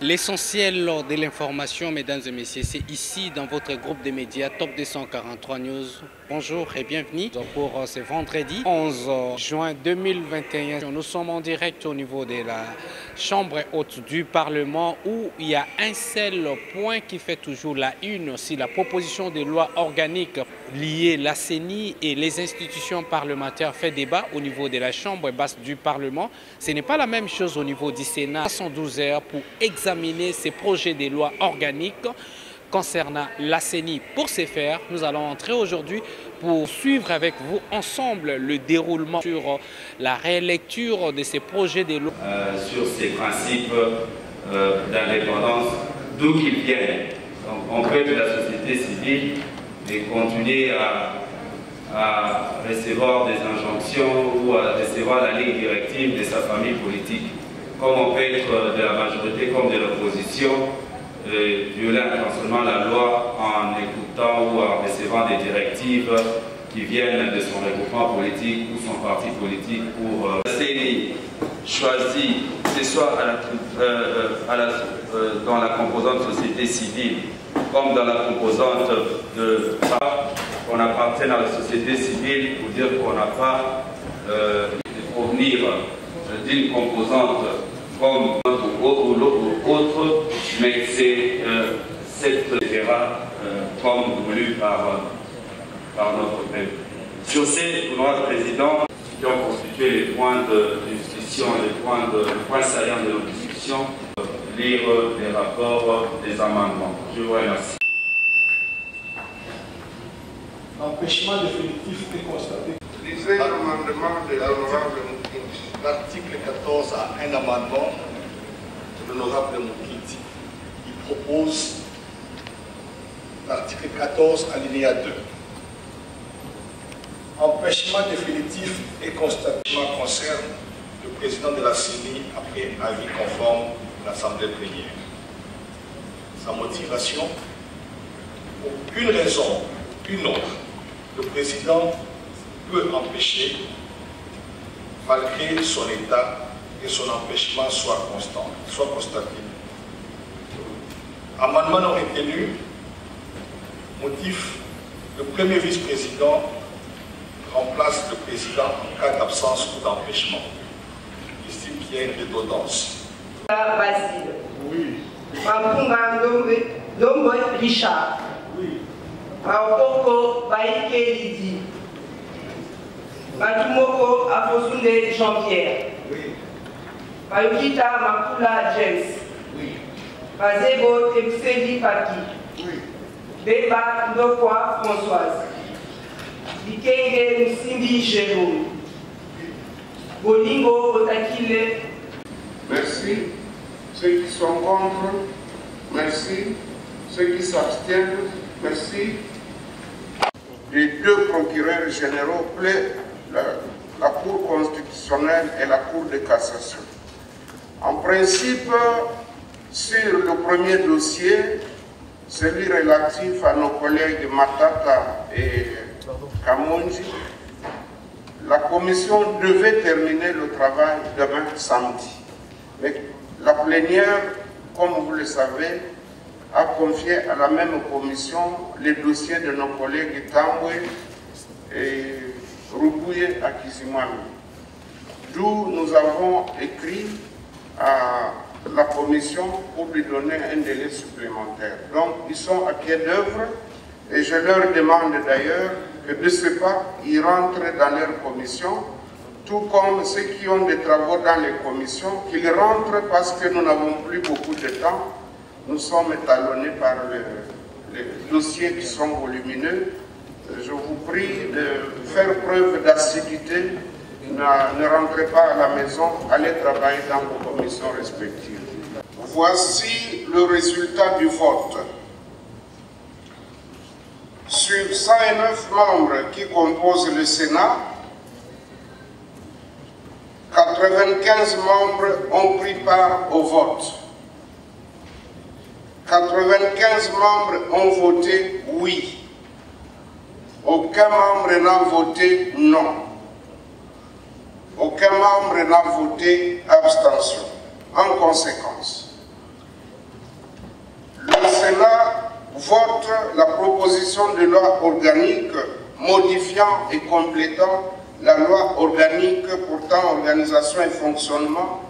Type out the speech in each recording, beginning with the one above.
L'essentiel de l'information, mesdames et messieurs, c'est ici dans votre groupe de médias Top 243 News. Bonjour et bienvenue pour ce vendredi 11 juin 2021. Nous sommes en direct au niveau de la Chambre haute du Parlement où il y a un seul point qui fait toujours la une, c'est la proposition de loi organique liée à la CENI et les institutions parlementaires fait débat au niveau de la Chambre basse du Parlement. Ce n'est pas la même chose au niveau du Sénat. 112 heures pour examiner ces projets de loi organiques concernant la CENI. Pour ce faire, nous allons entrer aujourd'hui pour suivre avec vous ensemble le déroulement sur la rélecture de ces projets de loi. Sur ces principes d'indépendance, d'où qu'ils viennent. Donc, on peut de la société civile et continuer à recevoir des injonctions ou à recevoir la ligne directive de sa famille politique. Comme on peut être de la majorité comme de l'opposition, violer intentionnellement la loi en écoutant ou en recevant des directives qui viennent de son regroupement politique ou son parti politique pour la CENI choisit ce soit dans la composante société civile comme dans la composante de on appartient à la société civile pour dire qu'on n'a pas de provenir d'une composante comme ou autre, mais c'est cette comme voulu par notre peuple. Sur ces honorables présidents qui ont constitué les points de discussion, les points saillants de nos discussions, lire les rapports des amendements. Je vous remercie. L'empêchement définitif est constaté. Lisez l'amendement de l'honorable Moukiti. L'article 14 a un amendement de l'honorable Moukiti. Il propose l'article 14 alinéa 2. Empêchement définitif et constatement concerne le président de la CENI après avis conforme de l'Assemblée plénière. Sa motivation, pour une raison, une autre, le président peut empêcher, malgré son état, que son empêchement soit constant, soit constaté. Amendement non retenu, motif, le premier vice-président remplace le président en cas d'absence ou d'empêchement. Il estime qu'il y a une redondance. Basile. Oui. Mapunga Ndombe Richard. Oui. Maokoko Baïke Lydie. Matumoko Afosunde Jean-Pierre. Oui. Mayukita Makula James. Oui. Mazebo Tepseli Paki. Oui. Beba Ndokwa Françoise. Bikenge Musimbi Jérôme. Bolingo Otakile. Merci. Ceux qui sont contre, merci. Ceux qui s'abstiennent, merci. Les deux procureurs généraux plaident la Cour constitutionnelle et la Cour de cassation. En principe, sur le premier dossier, celui relatif à nos collègues Matata et Kamonji, la commission devait terminer le travail demain samedi. Mais la plénière, comme vous le savez, a confié à la même commission les dossiers de nos collègues Tambwe et Rubouye Akizimami. D'où nous avons écrit à la commission pour lui donner un délai supplémentaire. Donc, ils sont à pied d'œuvre et je leur demande d'ailleurs que de ce pas, ils rentrent dans leur commission, tout comme ceux qui ont des travaux dans les commissions, qu'ils rentrent parce que nous n'avons plus beaucoup de temps. Nous sommes étalonnés par les dossiers qui sont volumineux. Je vous prie de faire preuve d'assiduité. Ne rentrez pas à la maison, allez travailler dans vos commissions respectives. Voici le résultat du vote. Sur 109 membres qui composent le Sénat, 95 membres ont pris part au vote. 95 membres ont voté oui. Aucun membre n'a voté non. Aucun membre n'a voté abstention. En conséquence, conforte la proposition de loi organique modifiant et complétant la loi organique portant organisation et fonctionnement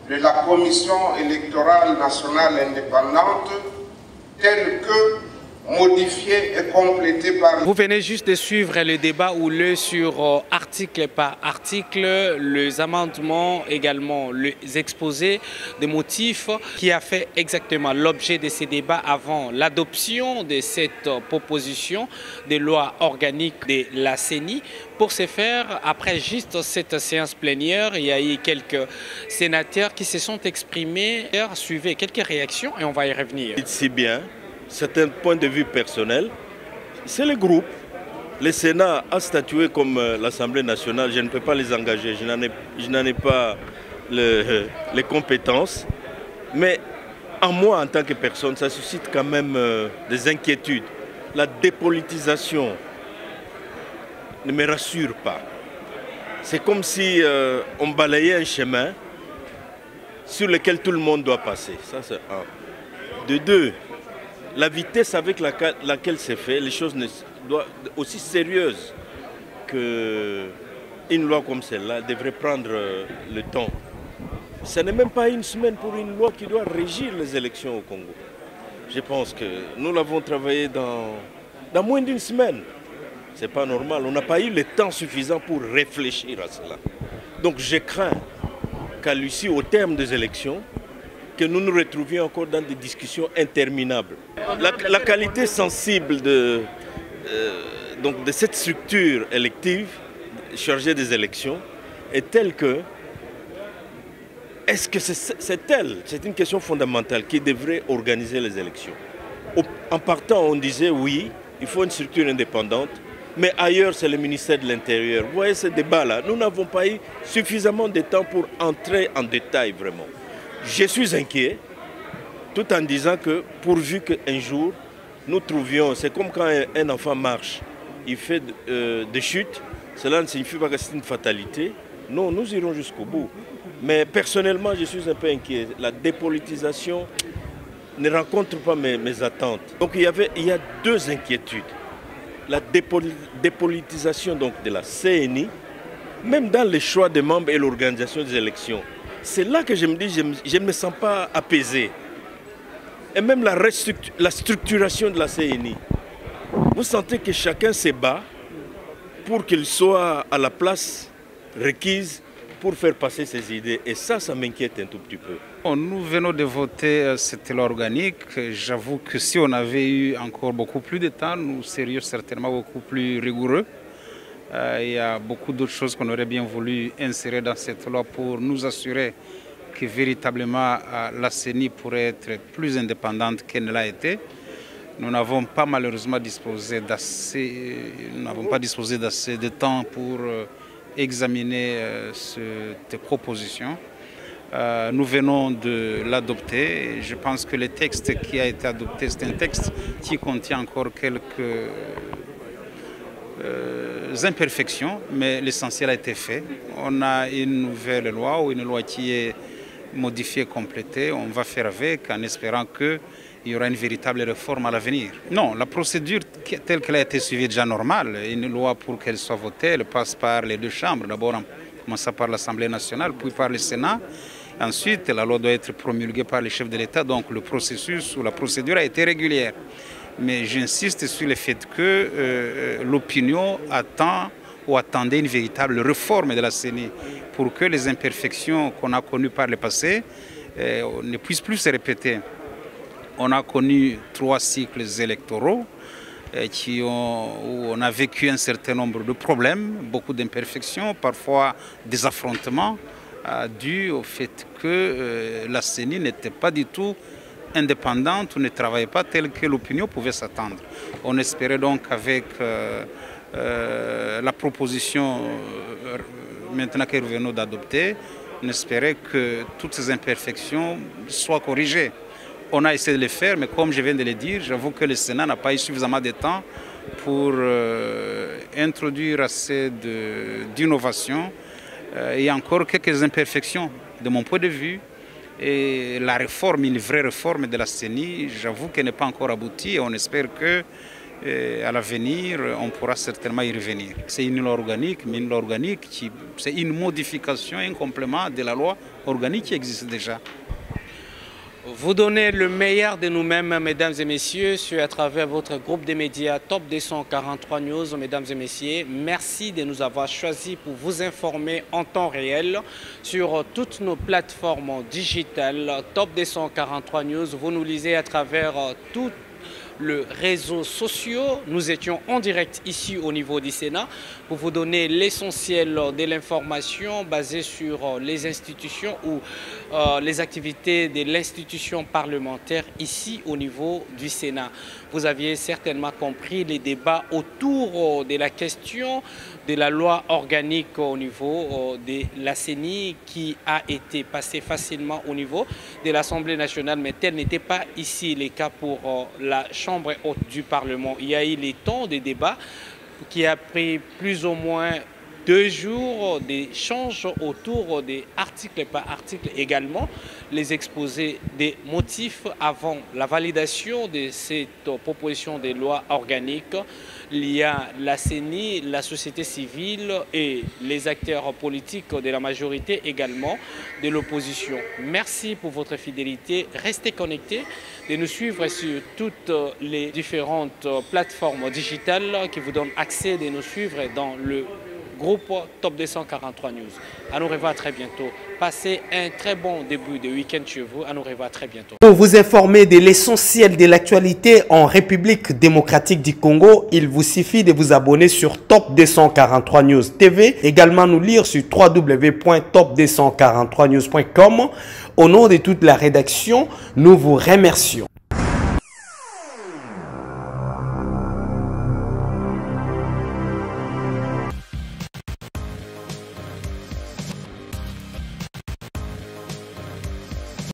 de la Commission électorale nationale indépendante, telle que modifié et complété par... Vous venez juste de suivre le débat houleux sur article par article, les amendements, également les exposés des motifs qui a fait exactement l'objet de ces débats avant l'adoption de cette proposition de loi organique de la CENI. Pour ce faire, après juste cette séance plénière, il y a eu quelques sénateurs qui se sont exprimés, suivaient quelques réactions et on va y revenir. Si bien. Certains points de vue personnels, c'est le groupe. Le Sénat a statué comme l'Assemblée nationale, je ne peux pas les engager, je n'en ai pas les compétences. Mais en moi, en tant que personne, ça suscite quand même des inquiétudes. La dépolitisation ne me rassure pas. C'est comme si on balayait un chemin sur lequel tout le monde doit passer. Ça, c'est un. De deux, la vitesse avec laquelle c'est fait, les choses doivent aussi sérieuses qu'une loi comme celle-là devrait prendre le temps. Ce n'est même pas une semaine pour une loi qui doit régir les élections au Congo. Je pense que nous l'avons travaillé dans moins d'une semaine. Ce n'est pas normal. On n'a pas eu le temps suffisant pour réfléchir à cela. Donc je crains qu'à l'issue, au terme des élections, que nous nous retrouvions encore dans des discussions interminables. La qualité sensible de cette structure élective chargée des élections est telle que, est-ce que c'est elle, c'est une question fondamentale, qui devrait organiser les élections. En partant, on disait oui, il faut une structure indépendante, mais ailleurs c'est le ministère de l'Intérieur. Vous voyez ce débat-là, nous n'avons pas eu suffisamment de temps pour entrer en détail vraiment. Je suis inquiet, tout en disant que pourvu qu'un jour, nous trouvions, c'est comme quand un enfant marche, il fait des chutes, cela ne signifie pas que c'est une fatalité. Non, nous irons jusqu'au bout. Mais personnellement, je suis un peu inquiet. La dépolitisation ne rencontre pas mes attentes. Donc il y a deux inquiétudes. La dépolitisation donc, de la CENI, même dans les choix des membres et l'organisation des élections. C'est là que je me dis, je ne me sens pas apaisé. Et même la structuration de la CENI. Vous sentez que chacun se bat pour qu'il soit à la place requise pour faire passer ses idées. Et ça m'inquiète un tout petit peu. Nous venons de voter cette loi organique. J'avoue que si on avait eu encore beaucoup plus de temps, nous serions certainement beaucoup plus rigoureux. Il y a beaucoup d'autres choses qu'on aurait bien voulu insérer dans cette loi pour nous assurer que véritablement la CENI pourrait être plus indépendante qu'elle ne l'a été. Nous n'avons pas malheureusement disposé d'assez de temps pour examiner cette proposition. Nous venons de l'adopter. Je pense que le texte qui a été adopté, c'est un texte qui contient encore quelques imperfections, mais l'essentiel a été fait. On a une nouvelle loi ou une loi qui est modifiée, complétée. On va faire avec en espérant qu'il y aura une véritable réforme à l'avenir. Non, la procédure telle qu'elle a été suivie est déjà normale. Une loi, pour qu'elle soit votée, elle passe par les deux chambres. D'abord, en commençant par l'Assemblée nationale, puis par le Sénat. Ensuite, la loi doit être promulguée par les chefs de l'État. Donc, le processus ou la procédure a été régulière. Mais j'insiste sur le fait que l'opinion attend ou attendait une véritable réforme de la CENI pour que les imperfections qu'on a connues par le passé ne puissent plus se répéter. On a connu 3 cycles électoraux où on a vécu un certain nombre de problèmes, beaucoup d'imperfections, parfois des affrontements dus au fait que la CENI n'était pas du tout indépendante ou ne travaillait pas tel que l'opinion pouvait s'attendre. On espérait donc avec la proposition maintenant que nous venons d'adopter, on espérait que toutes ces imperfections soient corrigées. On a essayé de le faire, mais comme je viens de le dire, j'avoue que le Sénat n'a pas eu suffisamment de temps pour introduire assez d'innovation. Il y a encore quelques imperfections. De mon point de vue, Et la réforme, une vraie réforme de la CENI, j'avoue qu'elle n'est pas encore aboutie et on espère que à l'avenir, on pourra certainement y revenir. C'est une loi organique, mais une loi organique, c'est une modification, un complément de la loi organique qui existe déjà. Vous donnez le meilleur de nous-mêmes, mesdames et messieurs, à travers votre groupe de médias Top 243 News. Mesdames et messieurs, merci de nous avoir choisis pour vous informer en temps réel sur toutes nos plateformes digitales. Top 243 News, vous nous lisez à travers toutes les réseaux sociaux. Nous étions en direct ici au niveau du Sénat pour vous donner l'essentiel de l'information basée sur les institutions ou les activités de l'institution parlementaire ici au niveau du Sénat. Vous aviez certainement compris les débats autour de la question de la loi organique au niveau de la CENI qui a été passée facilement au niveau de l'Assemblée nationale, mais tel n'était pas ici le cas pour la Chambre haute du Parlement. Il y a eu les temps de débat qui a pris plus ou moins 2 jours d'échanges autour des articles par article, également les exposés des motifs avant la validation de cette proposition de loi organique. Il y a la CENI, la société civile et les acteurs politiques de la majorité, également de l'opposition. Merci pour votre fidélité. Restez connectés, de nous suivre sur toutes les différentes plateformes digitales qui vous donnent accès de nous suivre dans le groupe Top 243 News. À nous revoir très bientôt. Passez un très bon début de week-end chez vous. À nous revoir très bientôt. Pour vous informer de l'essentiel de l'actualité en République démocratique du Congo, il vous suffit de vous abonner sur Top 243 News TV. Également nous lire sur www.top243news.com. Au nom de toute la rédaction, nous vous remercions.